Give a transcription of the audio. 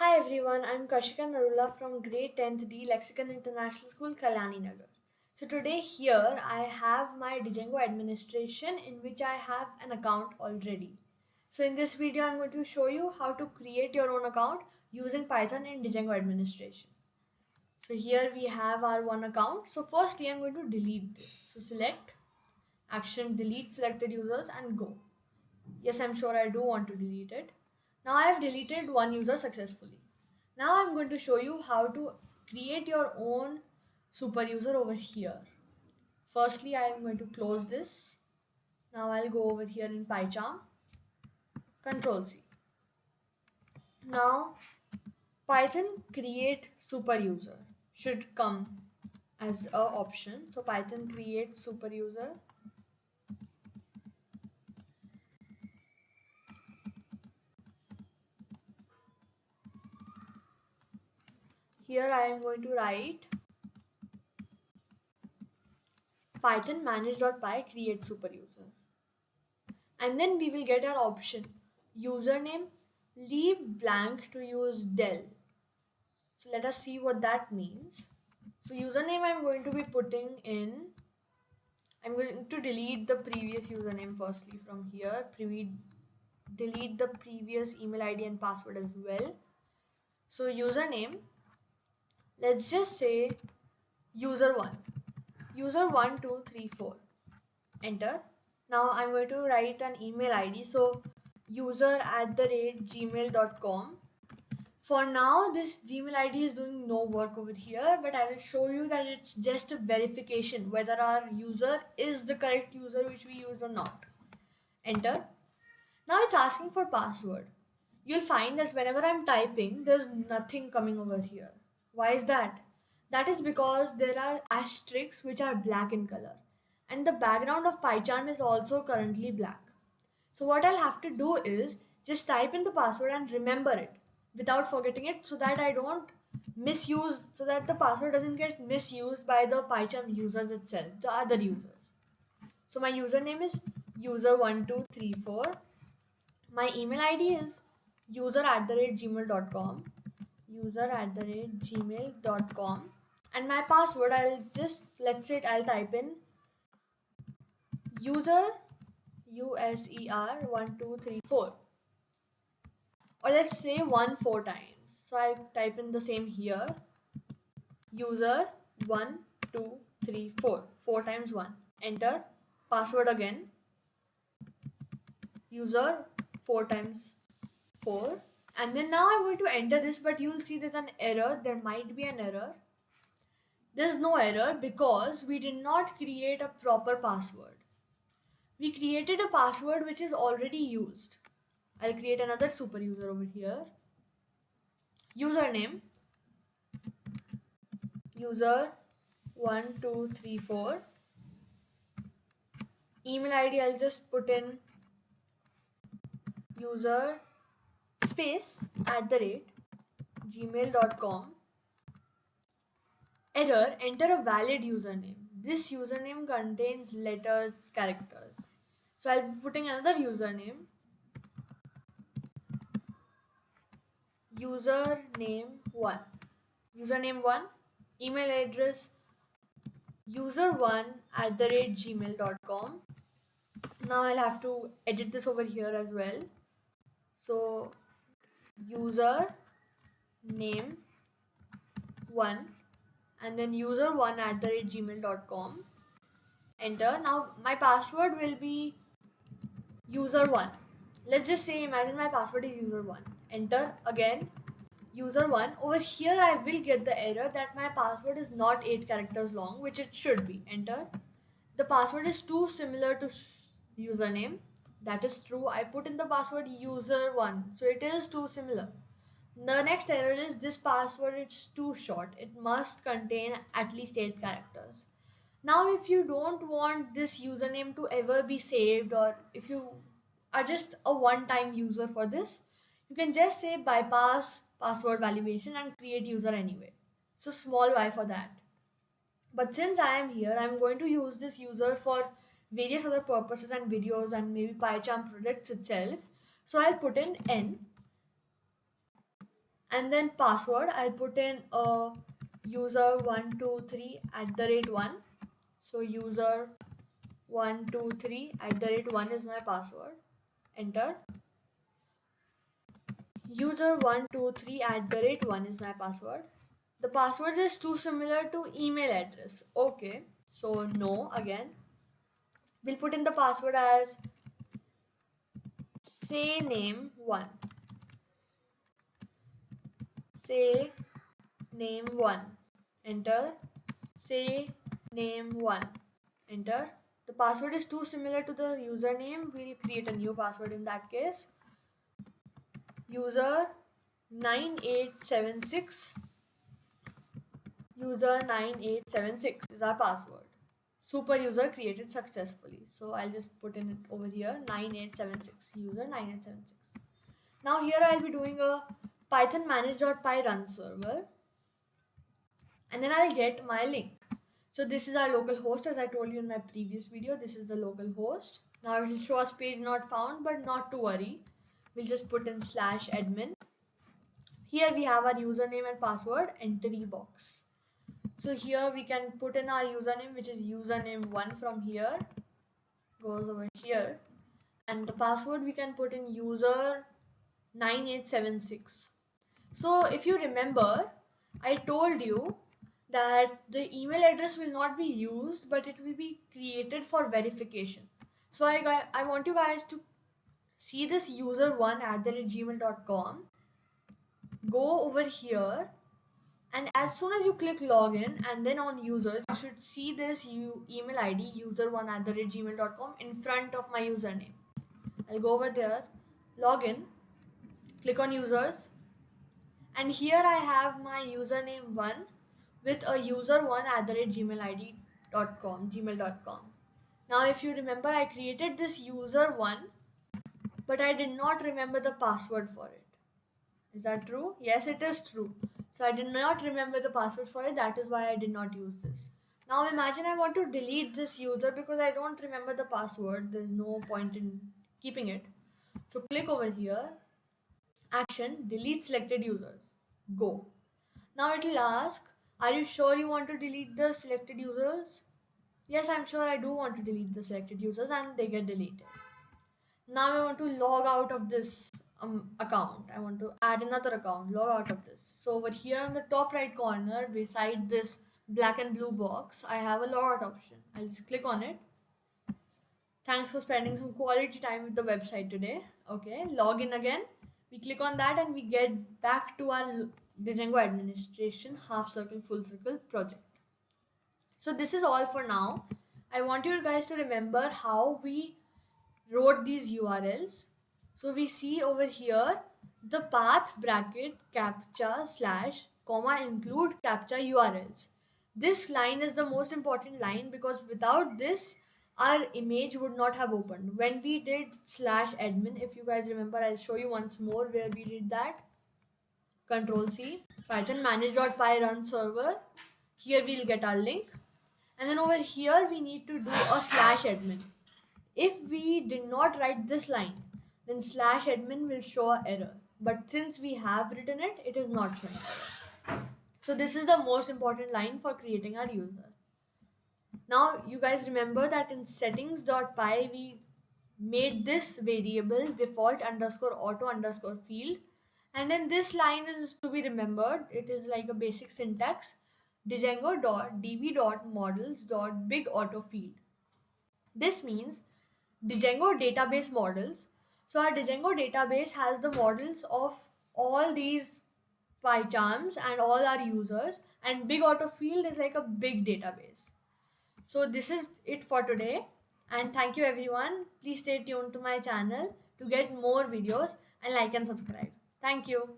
Hi everyone, I'm Kashika Narula from grade 10th D Lexicon International School, Kalyani Nagar. So today here I have my Django administration in which I have an account already. So in this video I'm going to show you how to create your own account using Python in Django administration. So here we have our one account. So firstly I'm going to delete this. So select action delete selected users and go. Yes, I'm sure I do want to delete it. Now I have deleted one user successfully. Now I'm going to show you how to create your own super user over here. Firstly, I am going to close this. Now I'll go over here in PyCharm, Control C. Now Python create super user should come as a option. So Python create super user. Here I am going to write Python manage.py create super user. And then we will get our option username, leave blank to use del. So let us see what that means. So username I'm going to be putting in, I'm going to delete the previous username firstly from here, delete the previous email ID and password as well. So username, let's just say user1, user1234, enter. Now I'm going to write an email ID, so user@gmail.com. For now, this Gmail ID is doing no work over here, but I will show you that it's just a verification whether our user is the correct user which we use or not. Enter. Now it's asking for password. You'll find that whenever I'm typing, there's nothing coming over here. Why is that? That is because there are asterisks which are black in color, and the background of PyCharm is also currently black. So what I'll have to do is just type in the password and remember it without forgetting it so that I don't misuse, so that the password doesn't get misused by the PyCharm users itself, the other users. So my username is user1234. My email ID is user@gmail.com. User@gmail.com. And my password, I'll type in user user1234, or let's say 1 4 times. So I'll type in the same here, user 1234, 4 times 1, enter. Password again, user 4 times 4, and then now I'm going to enter this, but you will see there's an error. There might be an error. There's no error because we did not create a proper password. We created a password which is already used. I'll create another super user over here. Username user1234. Email ID, I'll just put in user space @gmail.com. Error, enter a valid username. This username contains letters, characters. So I'll be putting another username, username1. Username1, email address user1@gmail.com. Now I'll have to edit this over here as well. So user name 1 and then user1@gmail.com. Enter. Now my password will be user1. Let's just say, imagine my password is user1. Enter again, user1. Over here I will get the error that my password is not 8 characters long, which it should be. Enter. The password is too similar to username. That is true. I put in the password user1, so it is too similar. The next error is this password is too short. It must contain at least 8 characters. Now, if you don't want this username to ever be saved, or if you are just a one-time user for this, you can just say bypass password validation and create user anyway. So small y for that. But since I am here, I'm going to use this user for various other purposes and videos and maybe PyCharm projects itself. So I'll put in n, And then password, I'll put in user123@1. So user123@1 is my password. Enter. User123@1 is my password. The password is too similar to email address. Okay, so no again. We'll put in the password as say name1. Say name1. Enter. Say name1. Enter. The password is too similar to the username. We'll create a new password in that case. User 9876. User 9876 is our password. Super user created successfully. So I'll just put in it over here, 9876. User 9876. Now here I'll be doing a python manage.py run server, and then I'll get my link. So this is our local host, as I told you in my previous video. This is the local host. Now it will show us page not found, but not to worry. We'll just put in /admin. Here we have our username and password entry box. So here we can put in our username, which is username1 from here. Goes over here. And the password we can put in user 9876. So if you remember, I told you that the email address will not be used, but it will be created for verification. So I want you guys to see this user1@gmail.com. Go over here, and as soon as you click login and then on users, you should see this email ID user1@gmail.com in front of my username. I'll go over there, login, click on users, and here I have my username 1 with a user1@gmail.com. Now if you remember, I created this user1, but I did not remember the password for it. Is that true? Yes, it is true. So I did not remember the password for it. That is why I did not use this. Now imagine I want to delete this user because I don't remember the password. There's no point in keeping it. So click over here. Action, delete selected users. Go. Now it will ask, are you sure you want to delete the selected users? Yes, I'm sure I do want to delete the selected users, and they get deleted. Now I want to log out of this account. I want to add another account, log out of this. So over here on the top right corner, beside this black and blue box, I have a log out option. I'll just click on it. Thanks for spending some quality time with the website today. Okay, log in again. We click on that and we get back to our Django administration half circle full circle project. So this is all for now. I want you guys to remember how we wrote these URLs. So we see over here the path bracket captcha slash comma include captcha URLs. This line is the most important line because without this our image would not have opened. When we did /admin, if you guys remember, I'll show you once more where we did that. Control C, python manage.py run server. Here we'll get our link. And then over here we need to do a /admin. If we did not write this line, then /admin will show an error. But since we have written it, it is not showing error. So this is the most important line for creating our user. Now you guys remember that in settings.py we made this variable default underscore auto underscore field, and then this line is to be remembered. It is like a basic syntax: django.db.models.big auto field. This means Django database models. So our Django database has the models of all these PyCharms and all our users, and big auto field is like a big database. So this is it for today, and thank you everyone. Please stay tuned to my channel to get more videos and like and subscribe. Thank you.